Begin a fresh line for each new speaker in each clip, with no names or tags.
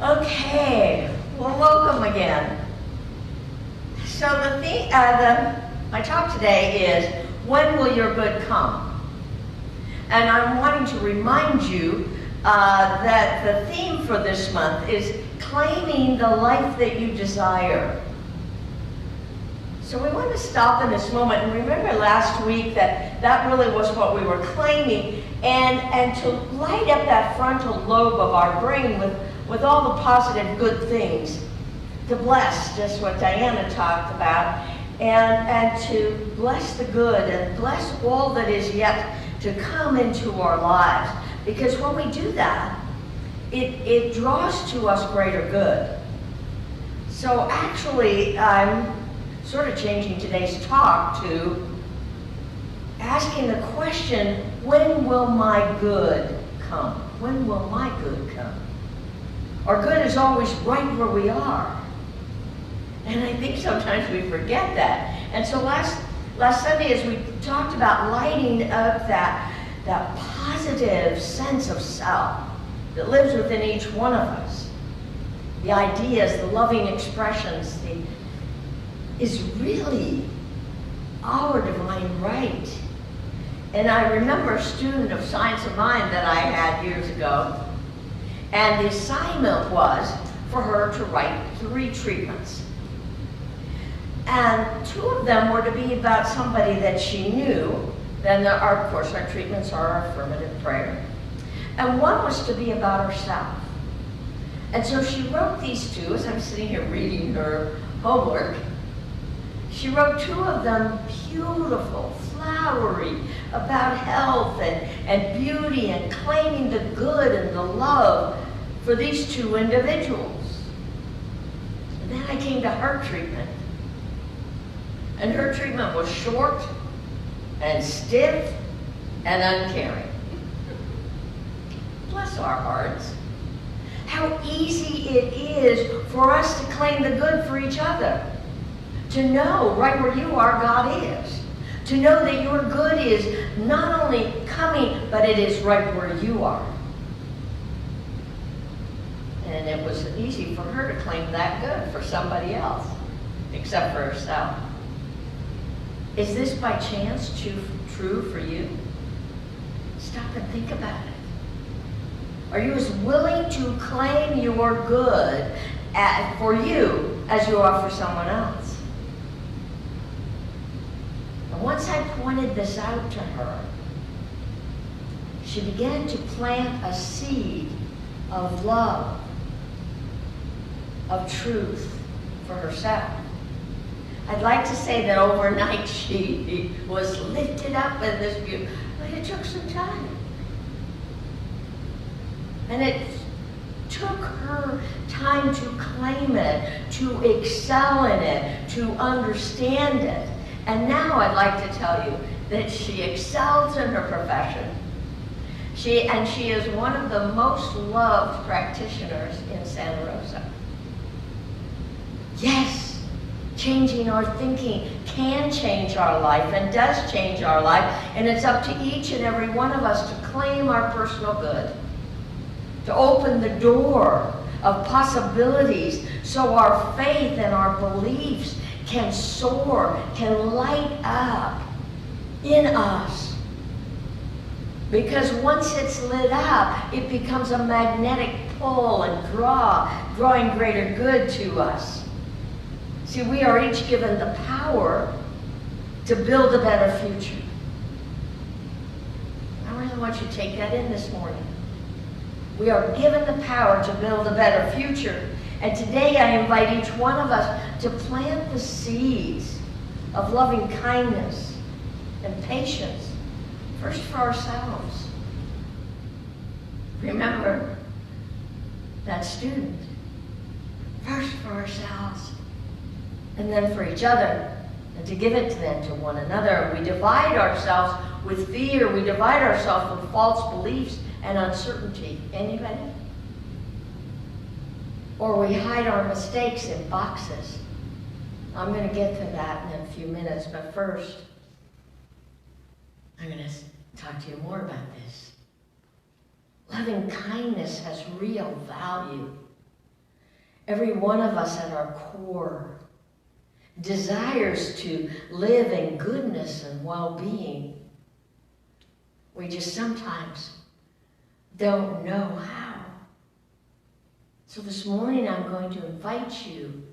Okay, well, welcome again. So my talk today is, when will your good come? And I'm wanting to remind you that the theme for this month is claiming the life that you desire. So we want to stop in this moment and remember last week that really was what we were claiming, and to light up that frontal lobe of our brain with all the positive good things, to bless, just what Diana talked about, and to bless the good and bless all that is yet to come into our lives. Because when we do that, it draws to us greater good. So actually, I'm sort of changing today's talk to asking the question, when will my good come? When will my good come? Our good is always right where we are. And I think sometimes we forget that. And so last Sunday, as we talked about lighting up that positive sense of self that lives within each one of us, the ideas, the loving expressions, is really our divine right. And I remember a student of Science of Mind that I had years ago, and the assignment was for her to write 3 treatments. And 2 of them were to be about somebody that she knew. Then of course our treatments are our affirmative prayer. And 1 was to be about herself. And so she wrote these 2, as I'm sitting here reading her homework. She wrote 2 of them beautiful, flowery, about health and beauty and claiming the good and the love for these 2 individuals. And then I came to her treatment. And her treatment was short and stiff and uncaring. Bless our hearts. How easy it is for us to claim the good for each other. To know right where you are, God is. To know that your good is not only coming, but it is right where you are. And it was easy for her to claim that good for somebody else, except for herself. Is this by chance true for you? Stop and think about it. Are you as willing to claim your good for you as you are for someone else? And once I pointed this out to her, she began to plant a seed of love, of truth for herself. I'd like to say that overnight she was lifted up in this view, but it took some time. And it took her time to claim it, to excel in it, to understand it. And now I'd like to tell you that she excels in her profession. She is one of the most loved practitioners in Santa Rosa. Yes, changing our thinking can change our life and does change our life, and it's up to each and every one of us to claim our personal good, to open the door of possibilities so our faith and our beliefs can soar, can light up in us. Because once it's lit up, it becomes a magnetic pull and drawing greater good to us. See, we are each given the power to build a better future. I really want you to take that in this morning. We are given the power to build a better future. And today I invite each one of us to plant the seeds of loving kindness and patience, first for ourselves. Remember that student. First for ourselves, and then for each other, and to give it then to one another. We divide ourselves with fear. We divide ourselves with false beliefs and uncertainty. Anybody? Or we hide our mistakes in boxes. I'm going to get to that in a few minutes, but first, I'm going to talk to you more about this. Loving kindness has real value. Every one of us at our core desires to live in goodness and well-being. We just sometimes don't know how. So this morning I'm going to invite you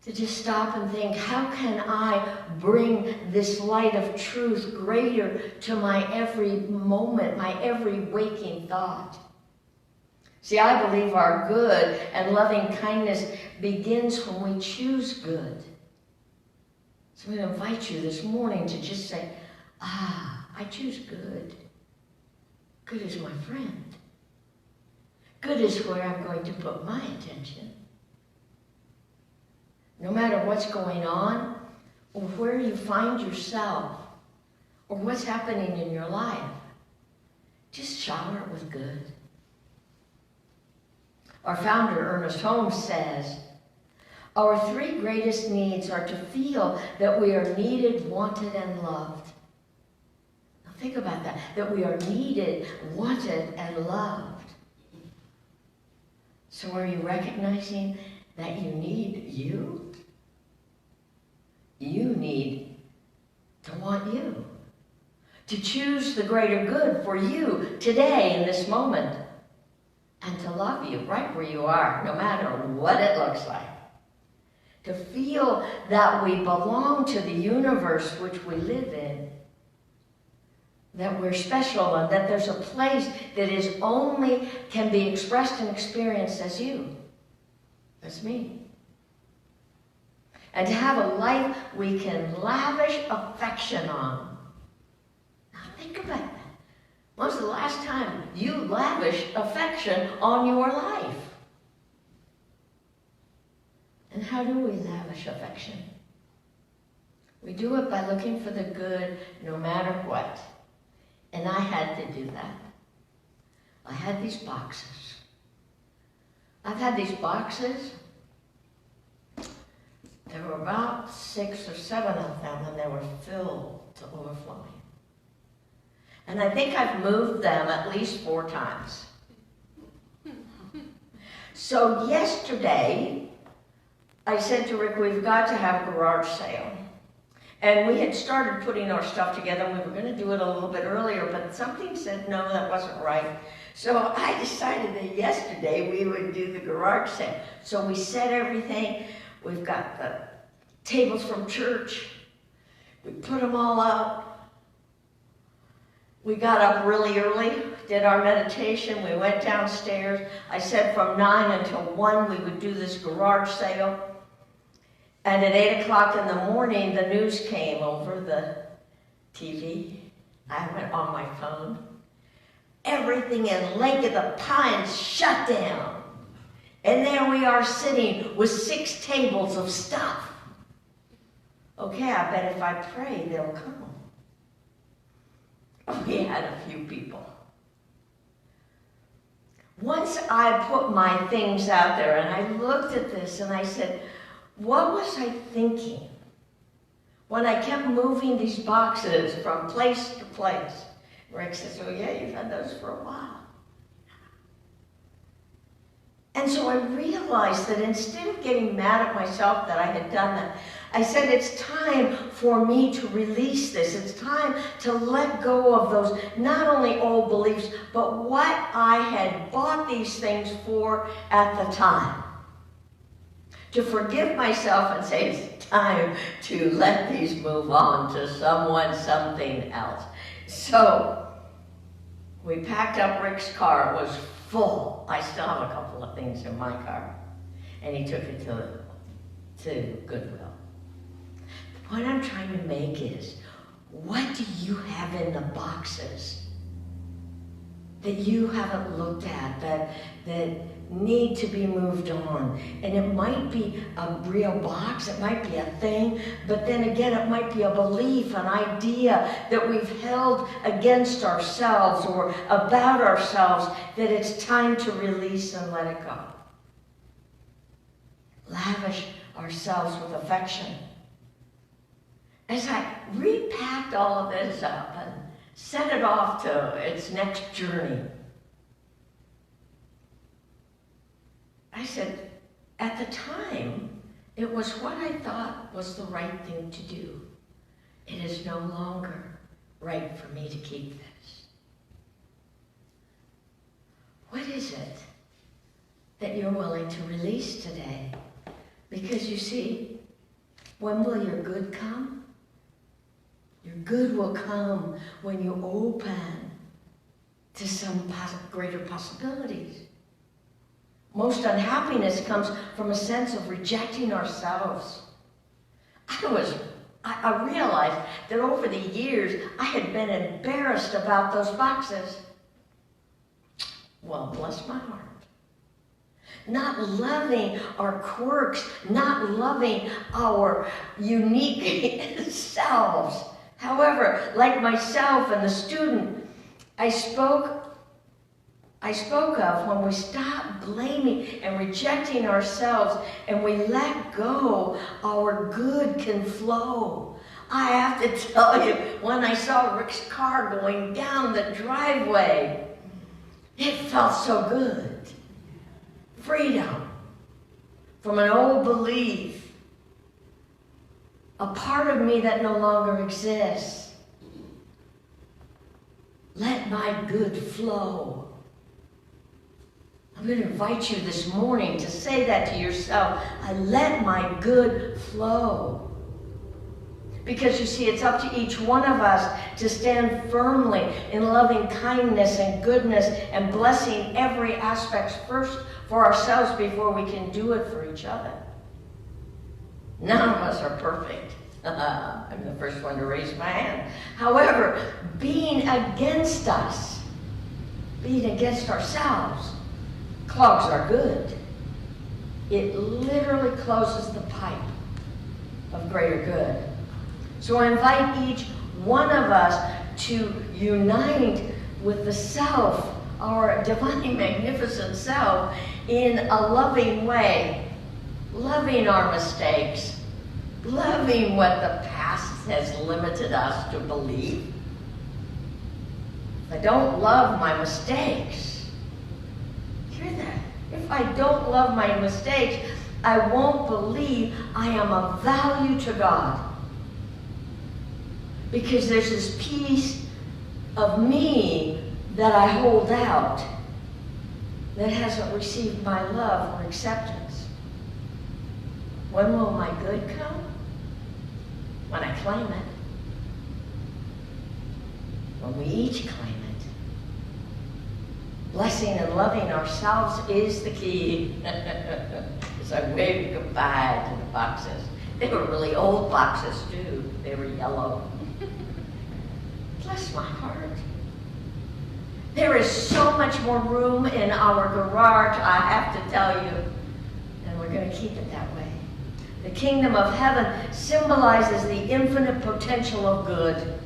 to just stop and think, how can I bring this light of truth greater to my every moment, my every waking thought? See, I believe our good and loving kindness begins when we choose good. So I'm going to invite you this morning to just say, I choose good. Good is my friend. Good is where I'm going to put my attention. No matter what's going on, or where you find yourself, or what's happening in your life, just shower it with good. Our founder, Ernest Holmes, says, our three greatest needs are to feel that we are needed, wanted, and loved. Now think about that, that we are needed, wanted, and loved. So are you recognizing that you need you? You need to want you. To choose the greater good for you today in this moment. And to love you right where you are, no matter what it looks like. To feel that we belong to the universe which we live in. That we're special and that there's a place that is only can be expressed and experienced as you. As me. And to have a life we can lavish affection on. Now think about that. When was the last time you lavished affection on your life? And how do we lavish affection? We do it by looking for the good no matter what. And I had to do that. I had these boxes. I've had these boxes. There were about 6 or 7 of them, and they were filled to overflowing. And I think I've moved them at least 4 times. So yesterday, I said to Rick, we've got to have a garage sale. And we had started putting our stuff together, and we were going to do it a little bit earlier, but something said, no, that wasn't right. So I decided that yesterday we would do the garage sale. So we set everything. We've got the tables from church. We put them all out. We got up really early, did our meditation. We went downstairs. I said from 9 until 1 we would do this garage sale. And at 8 o'clock in the morning, the news came over the TV. I went on my phone. Everything in Lake of the Pines shut down. And there we are sitting with 6 tables of stuff. Okay, I bet if I pray, they'll come. We had a few people. Once I put my things out there and I looked at this and I said, what was I thinking when I kept moving these boxes from place to place? Rick says, oh yeah, you've had those for a while. And so I realized that instead of getting mad at myself that I had done that, I said it's time for me to release this. It's time to let go of those not only old beliefs, but what I had bought these things for at the time. To forgive myself and say it's time to let these move on to someone, something else. So we packed up Rick's car. It was full. I still have a couple of things in my car. And he took it to Goodwill. The point I'm trying to make is, what do you have in the boxes that you haven't looked at, that need to be moved on? And it might be a real box, it might be a thing, but then again, it might be a belief, an idea that we've held against ourselves or about ourselves that it's time to release and let it go. Lavish ourselves with affection. As I repacked all of this up and set it off to its next journey, I I said, at the time, it was what I thought was the right thing to do. It is no longer right for me to keep this. What is it that you're willing to release today? Because you see, when will your good come? Your good will come when you open to some greater possibilities. Most unhappiness comes from a sense of rejecting ourselves. I realized that over the years, I had been embarrassed about those boxes. Well, bless my heart. Not loving our quirks, not loving our unique selves. However, like myself and the student I spoke of, when we stop blaming and rejecting ourselves and we let go, our good can flow. I have to tell you, when I saw Rick's car going down the driveway, it felt so good. Freedom from an old belief, a part of me that no longer exists. Let my good flow. I'm going to invite you this morning to say that to yourself. I let my good flow. Because you see, it's up to each one of us to stand firmly in loving kindness and goodness and blessing every aspect first for ourselves before we can do it for each other. None of us are perfect. I'm the first one to raise my hand. However, being against us, being against ourselves, clogs our good. It literally closes the pipe of greater good. So I invite each one of us to unite with the self, our divine, magnificent self, in a loving way, loving our mistakes, loving what the past has limited us to believe. If I don't love my mistakes, hear that? If I don't love my mistakes, I won't believe I am of value to God. Because there's this piece of me that I hold out that hasn't received my love or acceptance. When will my good come? When I claim it. When we each claim it. Blessing and loving ourselves is the key. As I waved goodbye to the boxes. They were really old boxes too. They were yellow. Bless my heart. There is so much more room in our garage, I have to tell you, and we're going to keep it that way. The kingdom of heaven symbolizes the infinite potential of good.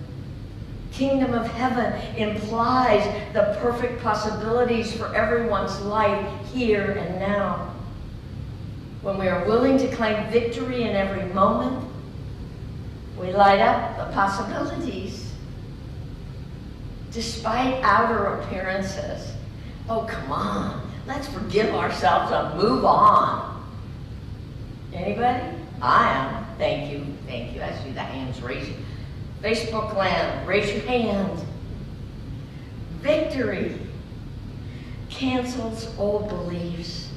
Kingdom of heaven implies the perfect possibilities for everyone's life here and now. When we are willing to claim victory in every moment, we light up the possibilities. Despite outer appearances. Oh, come on. Let's forgive ourselves and move on. Anybody? I am. Thank you. Thank you. I see the hands raising. Facebook land, raise your hand. Victory cancels old beliefs.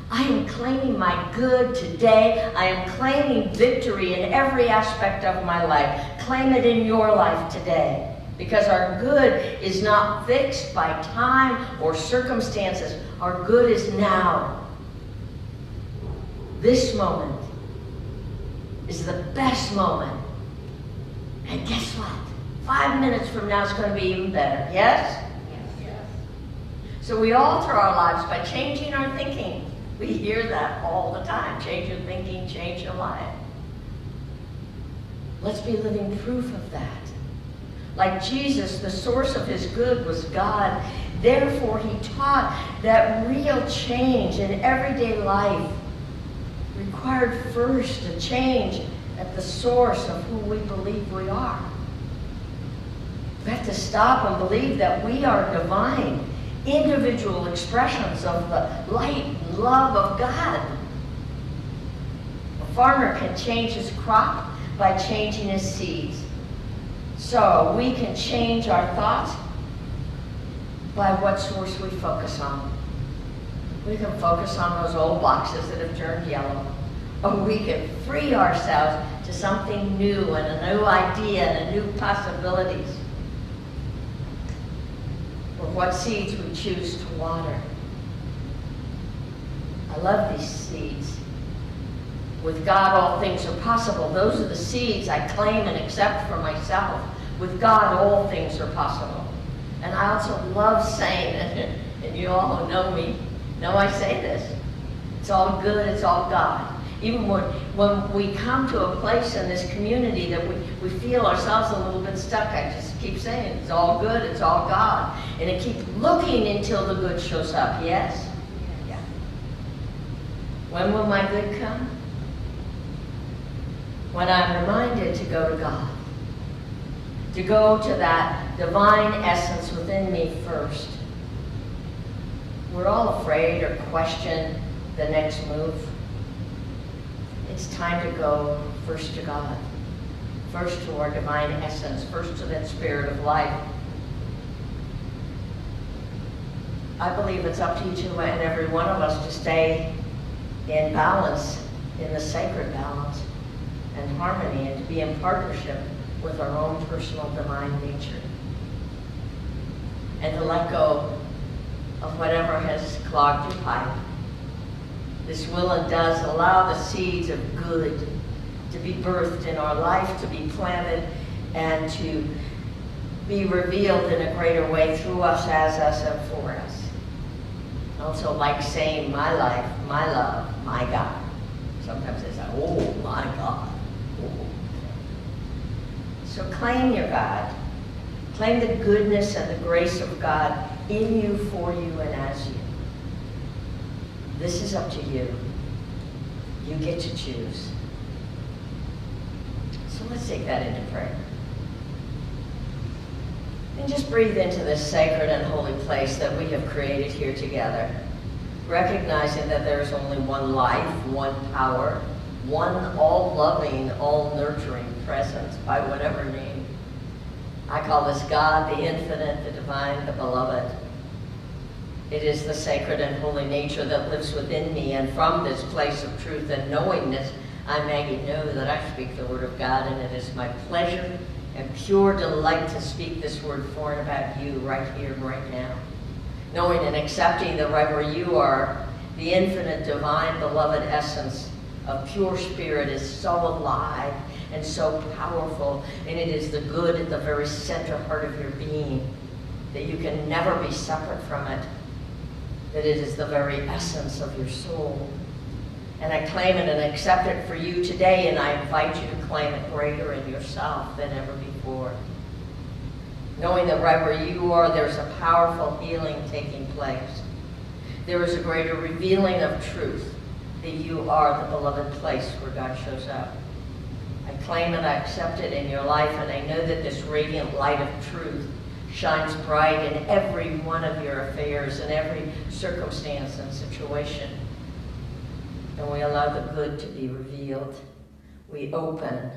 I am claiming my good today. I am claiming victory in every aspect of my life. Claim it in your life today. Because our good is not fixed by time or circumstances. Our good is now. This moment is the best moment. And guess what? 5 minutes from now is going to be even better. Yes? Yes. So we alter our lives by changing our thinking. We hear that all the time. Change your thinking, change your life. Let's be living proof of that. Like Jesus, the source of his good was God. Therefore, he taught that real change in everyday life required first a change at the source of who we believe we are. We have to stop and believe that we are divine, individual expressions of the light and love of God. A farmer can change his crop by changing his seeds. So we can change our thoughts by what source we focus on. We can focus on those old boxes that have turned yellow. Or we can free ourselves to something new and a new idea and a new possibilities. Or what seeds we choose to water. I love these seeds. With God, all things are possible. Those are the seeds I claim and accept for myself. With God, all things are possible. And I also love saying it, and you all who know me know I say this. It's all good, it's all God. Even when we come to a place in this community that we feel ourselves a little bit stuck, I just keep saying, it's all good, it's all God. And I keep looking until the good shows up, yes? Yeah. When will my good come? When I'm reminded to go to God. To go to that divine essence within me first. We're all afraid or question the next move. It's time to go first to God, first to our divine essence, first to that spirit of life. I believe it's up to each and every one of us to stay in balance, in the sacred balance and harmony, and to be in partnership with our own personal divine nature. And to let go of whatever has clogged your pipe. This will and does allow the seeds of good to be birthed in our life, to be planted, and to be revealed in a greater way through us, as us, and for us. I also like saying my life, my love, my God. Sometimes they say, oh my God. Oh. So claim your God. Claim the goodness and the grace of God in you, for you, and as you. This is up to you. You get to choose. So let's take that into prayer. And just breathe into this sacred and holy place that we have created here together, recognizing that there's only one life, one power, one all-loving, all-nurturing presence, by whatever name. I call this God, the infinite, the divine, the beloved. It is the sacred and holy nature that lives within me, and from this place of truth and knowingness, I, Maggie, know that I speak the word of God, and it is my pleasure and pure delight to speak this word for and about you right here, right now. Knowing and accepting that right where you are, the infinite, divine, beloved essence of pure spirit is so alive and so powerful, and it is the good at the very center heart of your being, that you can never be separate from it, that it is the very essence of your soul. And I claim it and accept it for you today, and I invite you to claim it greater in yourself than ever before. Knowing that right where you are, there's a powerful healing taking place. There is a greater revealing of truth, that you are the beloved place where God shows up. I claim and I accept it in your life, and I know that this radiant light of truth shines bright in every one of your affairs, in every circumstance and situation. And we allow the good to be revealed. We open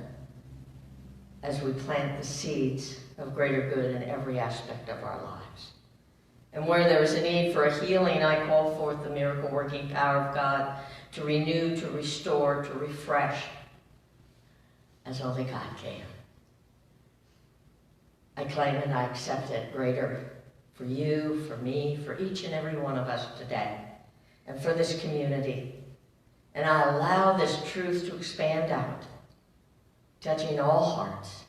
as we plant the seeds of greater good in every aspect of our lives. And where there is a need for a healing, I call forth the miracle-working power of God to renew, to restore, to refresh, as only God can. I claim and I accept it greater for you, for me, for each and every one of us today, and for this community. And I allow this truth to expand out, touching all hearts,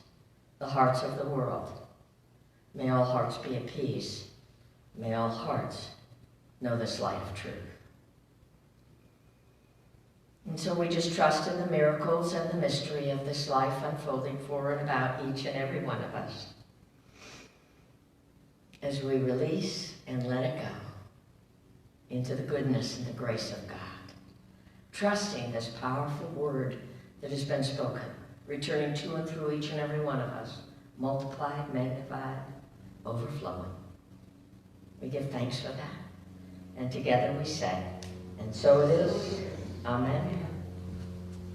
the hearts of the world. May all hearts be at peace. May all hearts know this light of truth. And so we just trust in the miracles and the mystery of this life unfolding for and about each and every one of us, as we release and let it go into the goodness and the grace of God, trusting this powerful word that has been spoken, returning to and through each and every one of us, multiplied, magnified, overflowing. We give thanks for that. And together we say,
And so it is. Amen.